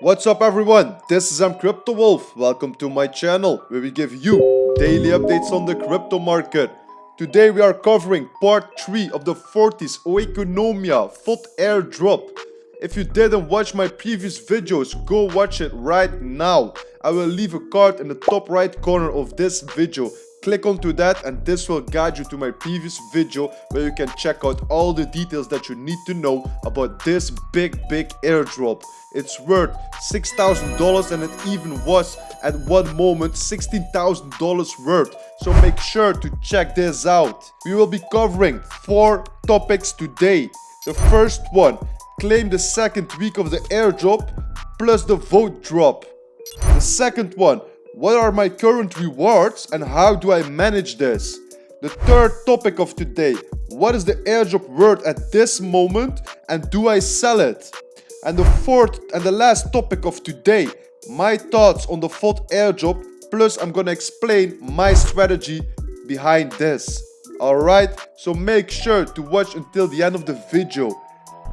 What's up everyone, this is Crypto Wolf. Welcome to my channel where we give you daily updates on the crypto market. Today we are covering part 3 of the Fortis Oeconomia FOT airdrop. If you didn't watch my previous videos, go watch it right now. I will leave a card in the top right corner of this video. Click onto that and this will guide you to my previous video where you can check out all the details that you need to know about this big airdrop. It's worth $6,000 and it even was at one moment $16,000 worth. So make sure to check this out. We will be covering 4 topics today. The first one, claim the second week of the airdrop plus the vote drop. The second one, what are my current rewards and how do I manage this? The third topic of today, what is the airdrop worth at this moment and do I sell it? And the fourth and the last topic of today, my thoughts on the FOT airdrop, plus I'm gonna explain my strategy behind this. Alright, so make sure to watch until the end of the video.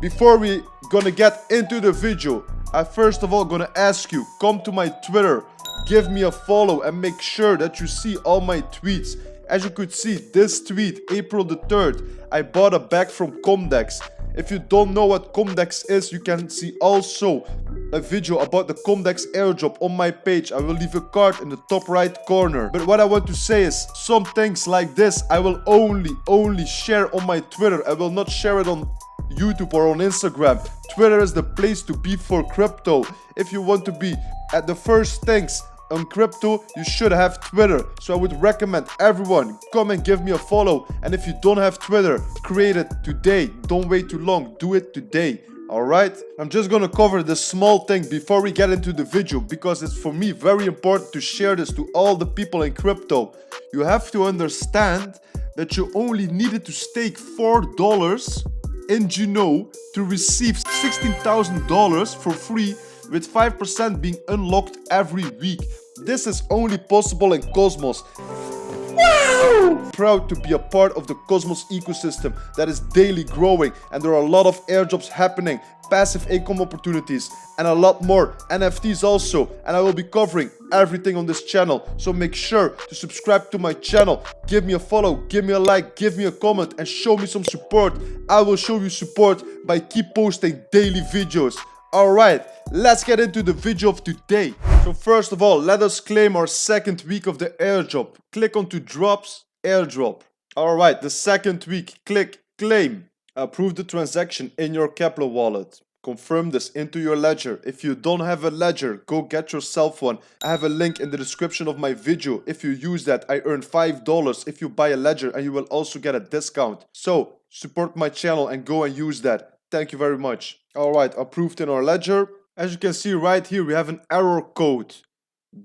Before we gonna get into the video, I first of all gonna ask you, come to my Twitter, give me a follow and make sure that you see all my tweets. As you could see, this tweet, April the 3rd, I bought a bag from Comdex. If you don't know what Comdex is, you can see also a video about the Comdex airdrop on my page. I will leave a card in the top right corner. But what I want to say is, some things like this I will only share on my Twitter. I will not share it on YouTube or on Instagram. Twitter is the place to be for crypto. If you want to be at the first things on crypto, you should have Twitter. So I would recommend everyone come and give me a follow. And if you don't have Twitter, create it today. Don't wait too long, do it today. Alright, I'm just gonna cover this small thing before we get into the video, because it's for me very important to share this to all the people in crypto. You have to understand that you only needed to stake $4 in Juno to receive $16,000 for free, with 5% being unlocked every week. This is only possible in Cosmos. Wow! Proud to be a part of the Cosmos ecosystem that is daily growing, and there are a lot of airdrops happening, passive income opportunities and a lot more, NFTs also, and I will be covering everything on this channel. So make sure to subscribe to my channel, give me a follow, give me a like, give me a comment and show me some support. I will show you support by keep posting daily videos. Alright, let's get into the video of today. So first of all, let us claim our second week of the airdrop. Click onto drops, airdrop. Alright, the second week, click claim. Approve the transaction in your Kepler wallet. Confirm this into your ledger. If you don't have a ledger, go get yourself one. I have a link in the description of my video. If you use that, I earn $5 if you buy a ledger, and you will also get a discount. So support my channel and go and use that. Thank you very much. Alright, approved in our ledger. As you can see right here, we have an error code.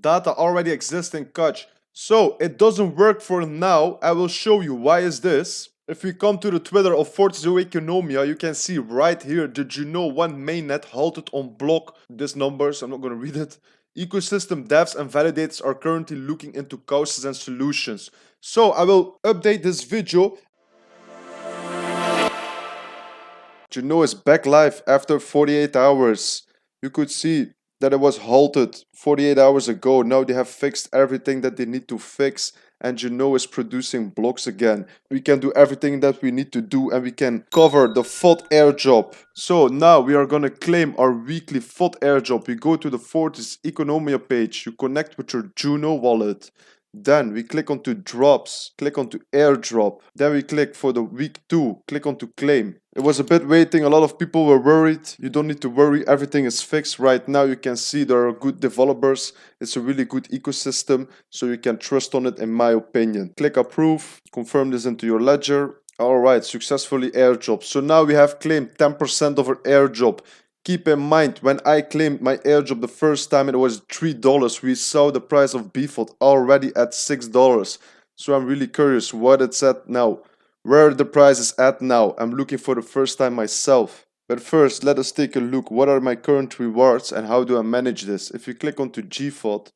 Data already exists in Kutch. So it doesn't work for now. I will show you why is this. If we come to the Twitter of Fortis Oeconomia, you can see right here the Juno 1 mainnet halted on block. This numbers, I'm not going to read it. Ecosystem devs and validators are currently looking into causes and solutions. So I will update this video. Juno is back live after 48 hours. You could see that it was halted 48 hours ago. Now they have fixed everything that they need to fix and Juno is producing blocks again. We can do everything that we need to do and we can cover the FOT airdrop. So now we are gonna claim our weekly FOT airdrop. We go to the Fortis Economia page. You connect with your Juno wallet. Then we click onto drops, click onto airdrop. Then we click for the week 2, click onto claim. It was a bit waiting, a lot of people were worried. You don't need to worry, everything is fixed right now. You can see there are good developers. It's a really good ecosystem, so you can trust on it in my opinion. Click approve, confirm this into your ledger. Alright, successfully airdrop. So now we have claimed 10% of our airdrop. Keep in mind, when I claimed my airdrop the first time, it was $3. We saw the price of bFOT already at $6. So I'm really curious what it's at now. Where the price is at now. I'm looking for the first time myself. But first, let us take a look. What are my current rewards and how do I manage this? If you click onto gFOT,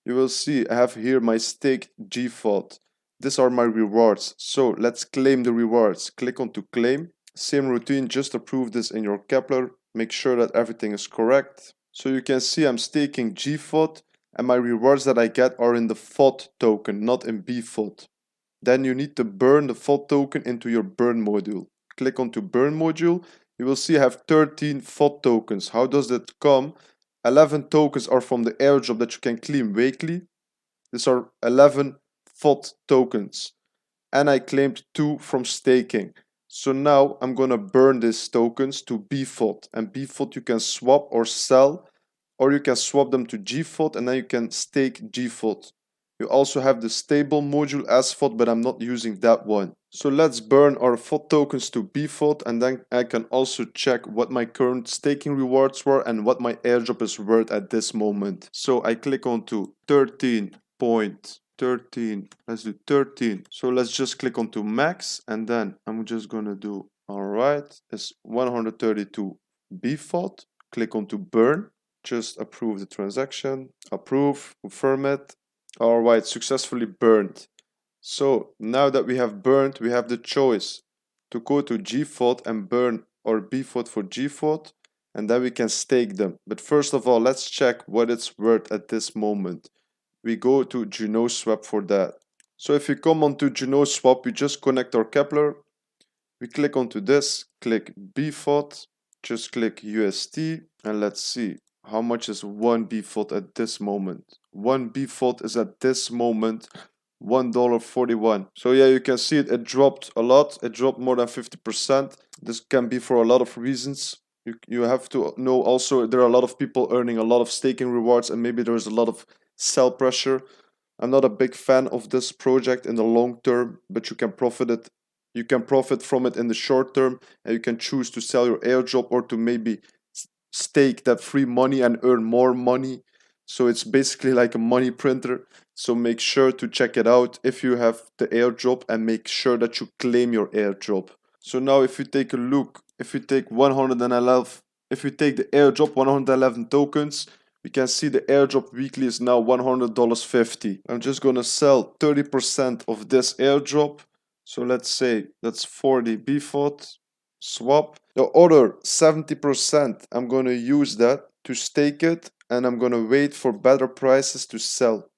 you will see I have here my staked gFOT. These are my rewards. So let's claim the rewards. Click onto claim. Same routine, just approve this in your Kepler. Make sure that everything is correct. So you can see I'm staking gFOT and my rewards that I get are in the FOT token, not in bFOT. Then you need to burn the FOT token into your burn module. Click onto burn module. You will see I have 13 FOT tokens. How does that come? 11 tokens are from the airdrop that you can claim weekly. These are 11 FOT tokens. And I claimed 2 from staking. So now I'm gonna burn these tokens to bFOT. And bFOT you can swap or sell, or you can swap them to gFOT and then you can stake gFOT. You also have the stable module sFOT, but I'm not using that one. So let's burn our FOT tokens to bFOT, and then I can also check what my current staking rewards were and what my airdrop is worth at this moment. So I click onto 13.13, let's do 13. So let's just click onto max, and then I'm just gonna do, all right, it's 132 bFOT. Click onto burn. Just approve the transaction, approve, confirm it. All right, successfully burned. So now that we have burned, we have the choice to go to gFOT and burn our bFOT for gFOT, and then we can stake them. But first of all, let's check what it's worth at this moment. We go to junoswap for that. So if you come onto junoswap, we just connect our Kepler. We click onto this, click bFOT, just click UST, and let's see. How much is 1 bFOT at this moment? 1 bFOT is at this moment $1.41. So yeah, you can see it dropped a lot. It dropped more than 50%. This can be for a lot of reasons. You have to know also there are a lot of people earning a lot of staking rewards, and maybe there's a lot of sell pressure. I'm not a big fan of this project in the long term, but you can profit from it in the short term, and you can choose to sell your airdrop or to maybe stake that free money and earn more money. So it's basically like a money printer. So make sure to check it out if you have the airdrop, and make sure that you claim your airdrop. So now if you take a look, if you take 111, if you take the airdrop 111 tokens, we can see the airdrop weekly is now $100.50. I'm just gonna sell 30% of this airdrop. So let's say that's 40 bFOT, swap. The other 70%, I'm gonna use that to stake it, and I'm gonna wait for better prices to sell.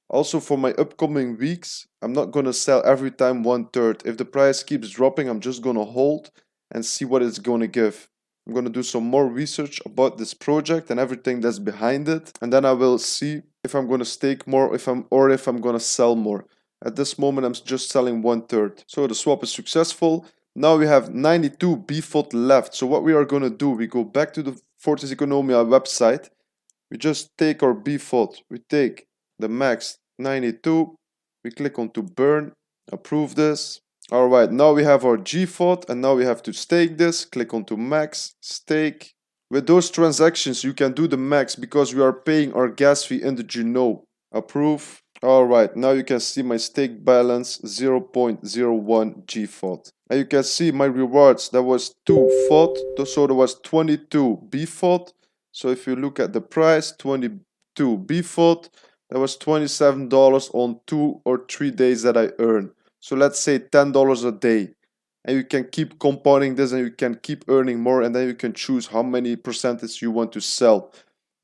Also for my upcoming weeks, I'm not gonna sell every time 1/3. If the price keeps dropping, I'm just gonna hold and see what it's gonna give. I'm gonna do some more research about this project and everything that's behind it, and then I will see if I'm gonna stake more, if I'm gonna sell more. At this moment, I'm just selling 1/3. So the swap is successful. Now we have 92 bFOT left. So what we are gonna do, we go back to the Fortis Oeconomia website. We just take our bFOT. We take the max 92. We click on to burn. Approve this. Alright, now we have our gFOT, and now we have to stake this. Click on to max, stake. With those transactions, you can do the max because we are paying our gas fee in the Juno. Approve. Alright, now you can see my stake balance 0.01 gFOT. And you can see my rewards, that was 2 FOT, so there was 22 bFOT. So if you look at the price, 22 bFOT, that was $27 on 2 or 3 days that I earned. So let's say $10 a day. And you can keep compounding this, and you can keep earning more, and then you can choose how many percentage you want to sell.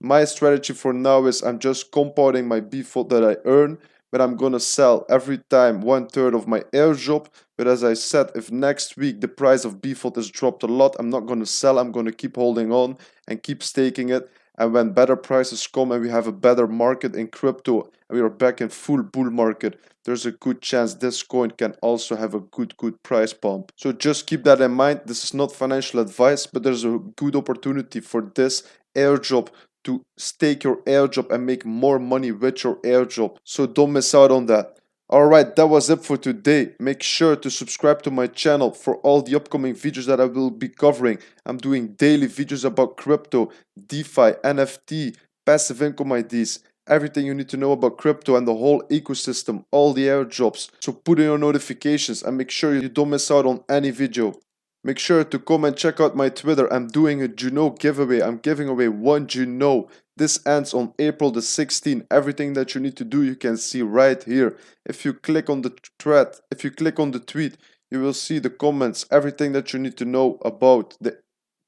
My strategy for now is I'm just compounding my bFOT that I earn, but I'm gonna sell every time 1/3 of my airdrop. But as I said, if next week the price of bFOT is dropped a lot, I'm not gonna sell. I'm gonna keep holding on and keep staking it. And when better prices come and we have a better market in crypto and we are back in full bull market, there's a good chance this coin can also have a good price pump. So just keep that in mind. This is not financial advice, but there's a good opportunity for this airdrop to stake your airdrop and make more money with your airdrop. So don't miss out on that. Alright, that was it for today. Make sure to subscribe to my channel for all the upcoming videos that I will be covering. I'm doing daily videos about crypto, DeFi, NFT, passive income IDs, everything you need to know about crypto and the whole ecosystem, all the airdrops. So put in your notifications and make sure you don't miss out on any video. Make sure to come and check out my Twitter. I'm doing a Juno giveaway. I'm giving away 1 Juno. This ends on April the 16th. Everything that you need to do, you can see right here. If you click on the thread, if you click on the tweet, you will see the comments, everything that you need to know about the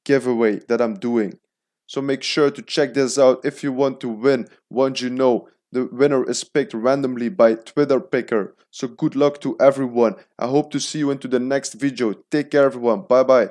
giveaway that I'm doing. So make sure to check this out if you want to win one Juno. The winner is picked randomly by Twitter picker. So good luck to everyone. I hope to see you into the next video. Take care everyone. Bye bye.